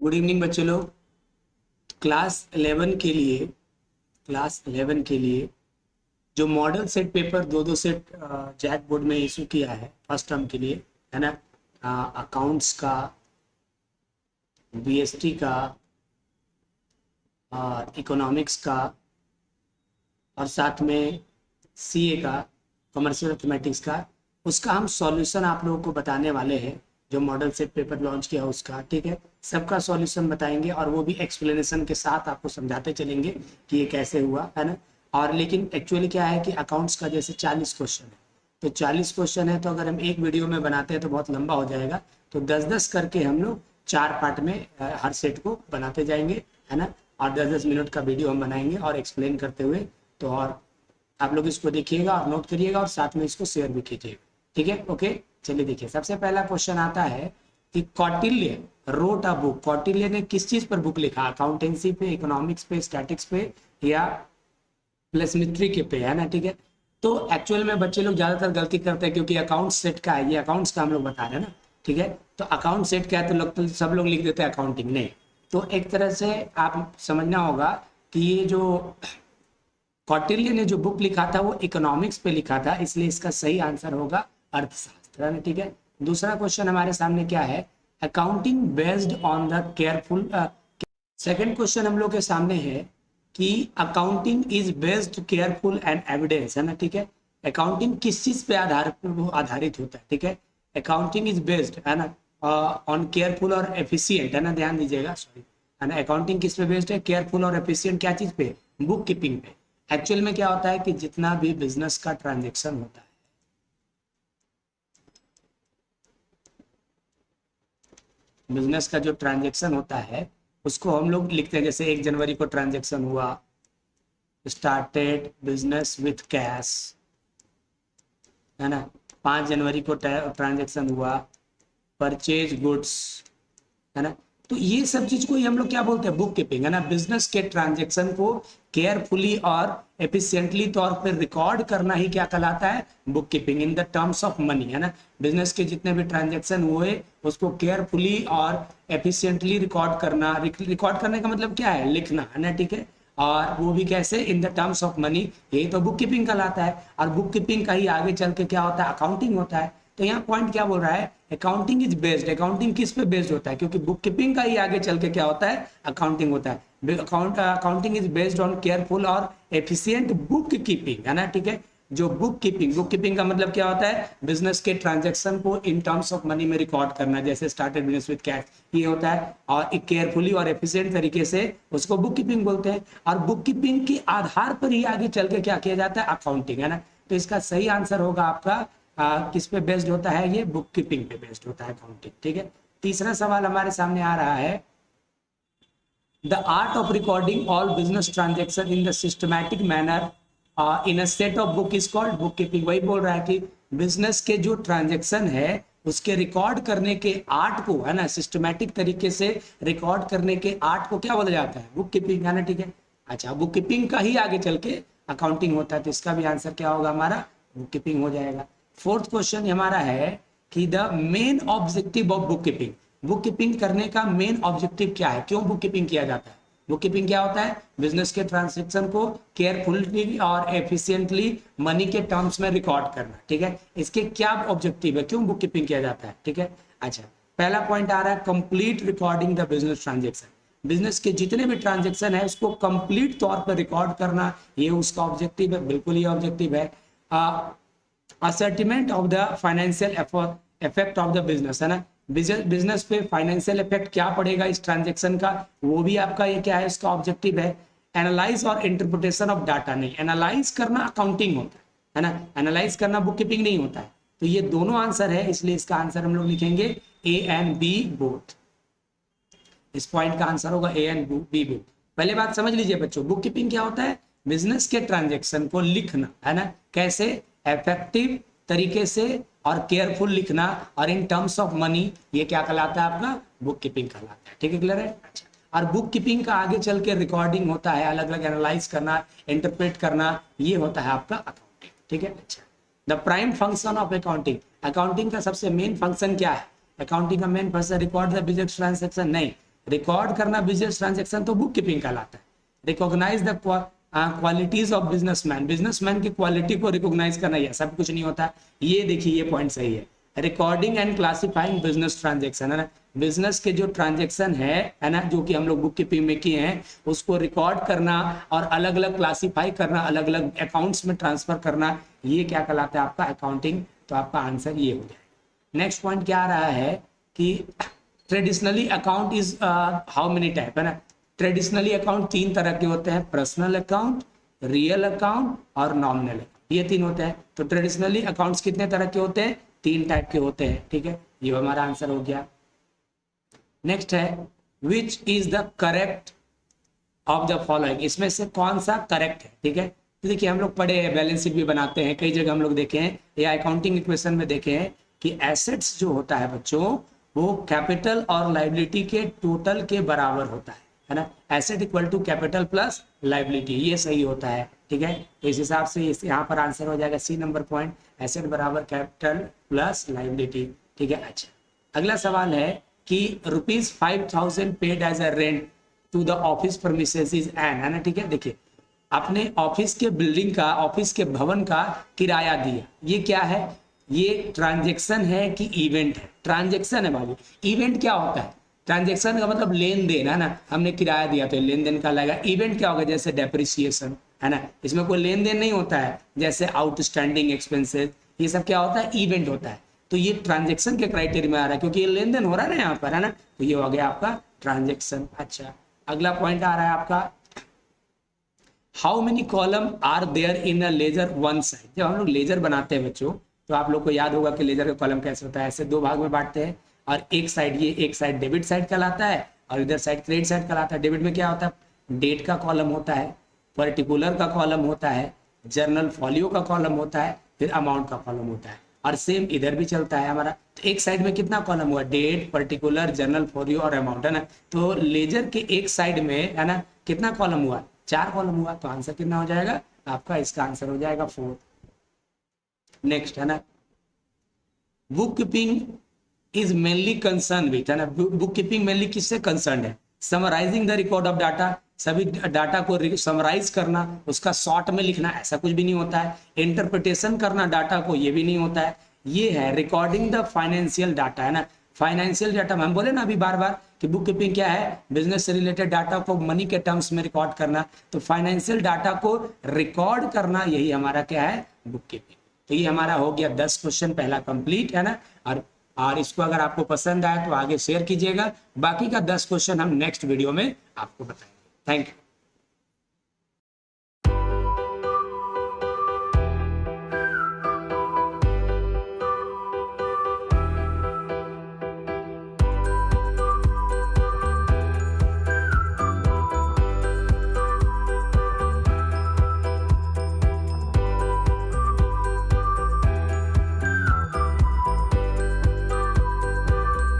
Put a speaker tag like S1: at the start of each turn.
S1: Good evening बच्चे लोग। Class 11 के लिए जो मॉडल सेट पेपर दो दो सेट जैक बोर्ड में इशू किया है फर्स्ट टर्म के लिए, है ना। अकाउंट्स का, बीएसटी का, इकोनॉमिक्स का और साथ में सीए का, कमर्शियल मैथमेटिक्स का, उसका हम सॉल्यूशन आप लोगों को बताने वाले हैं। जो मॉडल सेट पेपर लॉन्च किया उसका, ठीक है, सबका सॉल्यूशन बताएंगे और वो भी एक्सप्लेनेशन के साथ आपको समझाते चलेंगे कि ये कैसे हुआ, है ना। और लेकिन एक्चुअली क्या है कि अकाउंट्स का जैसे 40 क्वेश्चन है, तो 40 क्वेश्चन है, तो अगर हम एक वीडियो में बनाते हैं तो बहुत लंबा हो जाएगा। तो 10-10 करके हम लोग 4 पार्ट में हर सेट को बनाते जाएंगे, है ना। और 10-10 मिनट का वीडियो हम बनाएंगे और एक्सप्लेन करते हुए। तो और आप लोग इसको देखिएगा और नोट करिएगा और साथ में इसको शेयर भी कीजिएगा, ठीक है। ओके, चलिए देखिए, सबसे पहला क्वेश्चन आता है कि Kautilya wrote a book. Kautilya ने किस चीज पर बुक लिखा? अकाउंटेंसी पे, इकोनॉमिक्स पे, स्टैटिक्स पे या प्लेसमिट्री के पे, है ना, ठीक है। तो एक्चुअल में बच्चे लोग ज्यादातर गलती करते हैं क्योंकि अकाउंट सेट का है, ये अकाउंट्स का हम लोग बता रहे हैं ना, ठीक है। तो अकाउंट सेट क्या है, तो लोग तो सब लोग लिख देते हैं अकाउंटिंग, नहीं। तो एक तरह से आप समझना होगा कि ये जो कौटिल्य ने जो बुक लिखा था वो इकोनॉमिक्स पे लिखा था, इसलिए इसका सही आंसर होगा अर्थशास्त्र, है ना, ठीक है। दूसरा क्वेश्चन हमारे सामने क्या है? Accounting based on the careful. Second question हम लोग के सामने है कि accounting is based careful and evidence, है ना, ठीक है। अकाउंटिंग किस चीज पे आधारित होता है, ठीक है। अकाउंटिंग इज बेस्ड, है ना, ऑन केयरफुल और एफिशिएंट, है ना, ध्यान दीजिएगा, सॉरी, है ना। अकाउंटिंग किस पे बेस्ड है? केयरफुल और एफिशिएंट क्या चीज पे? बुक कीपिंग पे। एक्चुअल में क्या होता है कि जितना भी बिजनेस का ट्रांजेक्शन होता है, बिजनेस का जो ट्रांजेक्शन होता है उसको हम लोग लिखते हैं, जैसे 1 जनवरी को ट्रांजेक्शन हुआ, स्टार्टेड बिजनेस विथ कैश, है ना। 5 जनवरी को ट्रांजेक्शन हुआ, परचेज गुड्स, है ना। तो ये सब चीज को ही हम लोग क्या बोलते हैं? बुक कीपिंग, है ना। बिजनेस के ट्रांजेक्शन को केयरफुली और एफिशिएंटली तौर पर रिकॉर्ड करना ही क्या कहलाता है? Book keeping in the terms of money, है ना। बिजनेस के जितने भी ट्रांजेक्शन हुए उसको केयरफुली और एफिशिएंटली रिकॉर्ड करना। रिकॉर्ड करने का मतलब क्या है? लिखना, है ना, ठीक है। और वो भी कैसे? In the terms of money, यही तो बुक कीपिंग कहलाता है। और बुक कीपिंग का ही आगे चल के क्या होता है? अकाउंटिंग होता है। तो यहाँ पॉइंट क्या बोल रहा है? Accounting is based. अकाउंटिंग किस पे बेस्ड होता है? क्योंकि बुक कीपिंग का ही आगे चल के क्या होता है? अकाउंटिंग होता है। Accounting is based on careful और एफिशिएंट बुक कीपिंग, है ना, ठीक है। जो बुक कीपिंग का मतलब क्या होता है? बिजनेस के ट्रांजेक्शन को इन टर्म्स ऑफ मनी में रिकॉर्ड करना, जैसे स्टार्टेड बिजनेस विद कैश, ये होता है। और एक केयरफुली और एफिशिएंट तरीके से उसको बुक कीपिंग बोलते हैं। और बुक कीपिंग के आधार पर ही आगे चल के क्या किया जाता है? अकाउंटिंग, है ना। तो इसका सही आंसर होगा आपका किस पे बेस्ड होता है? ये बुक कीपिंग पे बेस्ड होता है अकाउंटिंग, ठीक है। तीसरा सवाल हमारे सामने आ रहा है, the art of recording all business transaction in the systematic manner in a set of book is called book keeping. वही बोल रहा है कि बिजनेस के जो ट्रांजेक्शन है उसके रिकॉर्ड करने के आर्ट को, है ना, सिस्टमैटिक तरीके से रिकॉर्ड करने के आर्ट को क्या बोला जाता है? बुक कीपिंग, है ना, ठीक है। अच्छा, बुक कीपिंग का ही आगे चल के अकाउंटिंग होता है, तो इसका भी आंसर क्या होगा हमारा? बुक कीपिंग हो जाएगा। फोर्थ क्वेश्चन हमारा है कि the main objective of book keeping. Book keeping करने का मेन ऑब्जेक्टिव क्या है? क्यों बुक कीपिंग किया जाता है? बुक कीपिंग क्या होता है? बिजनेस के ट्रांजेक्शन को केयरफुली और एफिशिएंटली मनी के टर्म्स में रिकॉर्ड करना, ठीक है। इसके क्या ऑब्जेक्टिव है? क्यों बुक कीपिंग किया जाता है, ठीक है। अच्छा, पहला पॉइंट आ रहा है complete recording the business transaction. Business के जितने भी ट्रांजेक्शन है उसको कंप्लीट तौर पर रिकॉर्ड करना, ये उसका ऑब्जेक्टिव है, बिल्कुल ये ऑब्जेक्टिव है। Ascertainment of the financial effect of the business, है ना। बिजनेस पे फाइनेंशियल इफेक्ट क्या पड़ेगा इस ट्रांजेक्शन का, वो भी आपका ये क्या है? इसका ऑब्जेक्टिव है। एनालाइज और इंटरप्रिटेशन ऑफ डाटा, नहीं, एनालाइज करना अकाउंटिंग होता है ना, एनालाइज करना बुक कीपिंग नहीं होता है। तो ये दोनों आंसर है, इसलिए इसका आंसर हम लोग लिखेंगे ए एंड बी बोथ। इस पॉइंट का आंसर होगा ए एंड बी बोथ। पहले बात समझ लीजिए बच्चों, बुक कीपिंग क्या होता है? बिजनेस के ट्रांजेक्शन को लिखना, है ना, कैसे? इफेक्टिव तरीके से और केयरफुल लिखना, और इन टर्म्स ऑफ मनी, ये क्या कहलाता है आपका? बुक कीपिंग कहलाता है, ठीक है, क्लियर है। अच्छा, और बुक कीपिंग का आगे चल के रिकॉर्डिंग होता है, अलग अलग एनालाइज करना, इंटरप्रेट करना, ये होता है आपका अकाउंटिंग, ठीक है। अच्छा, the prime function of accounting. Accounting का सबसे मेन फंक्शन क्या है? अकाउंटिंग का main function record the business transaction, नहीं, रिकॉर्ड करना बिजनेस ट्रांजेक्शन तो बुक कीपिंग कहलाता है। Recognise the qualities of businessman, businessman की क्वालिटी को रिकॉग्नाइज करना, ये सब कुछ नहीं होता। ये देखिए ये पॉइंट सही है। Recording and classifying business transaction, है ना, बिजनेस के जो ट्रांजेक्शन है ना, जो कि हम लोग बुक कीपिंग में किए हैं, उसको रिकॉर्ड करना और अलग अलग क्लासिफाई करना, अलग अलग अकाउंट्स में ट्रांसफर करना, ये क्या कहलाता है आपका अकाउंटिंग। तो आपका आंसर ये हो जाए। नेक्स्ट पॉइंट क्या आ रहा है कि traditionally account is how many type, है ना। ट्रेडिशनली अकाउंट 3 तरह के होते हैं, पर्सनल अकाउंट, रियल अकाउंट और नॉमिनल, ये 3 होते हैं। तो ट्रेडिशनली अकाउंट्स कितने तरह के होते हैं? 3 टाइप के होते हैं, ठीक है, ये हमारा आंसर हो गया। नेक्स्ट है which is the correct of the following, इसमें से कौन सा करेक्ट है, ठीक है। तो देखिए हम लोग पढ़े हैं, बैलेंस शीट भी बनाते हैं, कई जगह हम लोग देखे हैं या अकाउंटिंग इक्वेशन में देखे हैं कि एसेट्स जो होता है बच्चों, वो कैपिटल और लाइबिलिटी के टोटल के बराबर होता है ना। Asset equal to capital plus liability, ये सही होता है, ठीक है। तो इस हिसाब से यहाँ पर आंसर हो जाएगा सी नंबर पॉइंट, एसेट बराबर कैपिटल प्लस लाइबिलिटी, ठीक है। अच्छा, अगला सवाल है कि ₹5000 paid as a rent to the office premises is an, है ना, ठीक है। देखिए अपने ऑफिस के बिल्डिंग का, ऑफिस के भवन का किराया दिया, ये क्या है? ये ट्रांजेक्शन है कि इवेंट है? ट्रांजेक्शन है बाबू। इवेंट क्या होता है? ट्रांजेक्शन का मतलब लेन देन, है ना, हमने किराया दिया तो लेन देन का लगेगा। इवेंट क्या होगा? जैसे डेप्रिसिएशन, है ना, इसमें कोई लेन देन नहीं होता है, जैसे आउटस्टैंडिंग एक्सपेंसेस, ये सब क्या होता है? इवेंट होता है। तो ये ट्रांजेक्शन के क्राइटेरिया में आ रहा है, क्योंकि ये लेन देन हो रहा है ना यहाँ पर, है ना, तो ये हो गया आपका ट्रांजेक्शन। अच्छा, अगला पॉइंट आ रहा है आपका how many column are there in a ledger one side. जब हम लोग लेजर बनाते हैं बच्चों, तो आप लोग को याद होगा कि लेजर का कॉलम कैसे होता है, ऐसे 2 भाग में बांटते हैं, और एक साइड, ये एक साइड डेबिट साइड कहलाता है और इधर साइड क्रेडिट साइड कहलाता है। डेबिट में क्या होता है? डेट का कॉलम होता है, पर्टिकुलर का कॉलम होता है, जर्नल फॉलियो का कॉलम होता है, फिर अमाउंट का कॉलम होता है, और सेम इधर भी चलता है हमारा। तो एक साइड में कितना कॉलम हुआ? डेट, पर्टिकुलर, जर्नल फॉलियो और अमाउंट, है ना। तो लेजर के एक साइड में, है ना, कितना कॉलम हुआ? 4 कॉलम हुआ। तो आंसर कितना हो जाएगा आपका? इसका आंसर हो जाएगा 4। नेक्स्ट, है ना, book keeping is mainly concern with, है ना, बुक कीपिंग मेनली किससे कंसर्न है? Summarising the record of data, सभी डाटा को समराइज करना, उसका शॉर्ट में लिखना, ऐसा कुछ भी नहीं होता है। इंटरप्रिटेशन करना डाटा को, ये भी नहीं होता है। ये है रिकॉर्डिंग द फाइनेंशियल डाटा, है ना। फाइनेंशियल डाटा हम बोले ना अभी बार बार कि बुक कीपिंग क्या है? बिजनेस से रिलेटेड डाटा को मनी के टर्म्स में रिकॉर्ड करना। तो फाइनेंशियल डाटा को रिकॉर्ड करना, यही हमारा क्या है? Book keeping. तो ये हमारा हो गया 10 क्वेश्चन पहला कंप्लीट, है ना। और इसको अगर आपको पसंद आए तो आगे शेयर कीजिएगा। बाकी का 10 क्वेश्चन हम नेक्स्ट वीडियो में आपको बताएंगे। Thank you.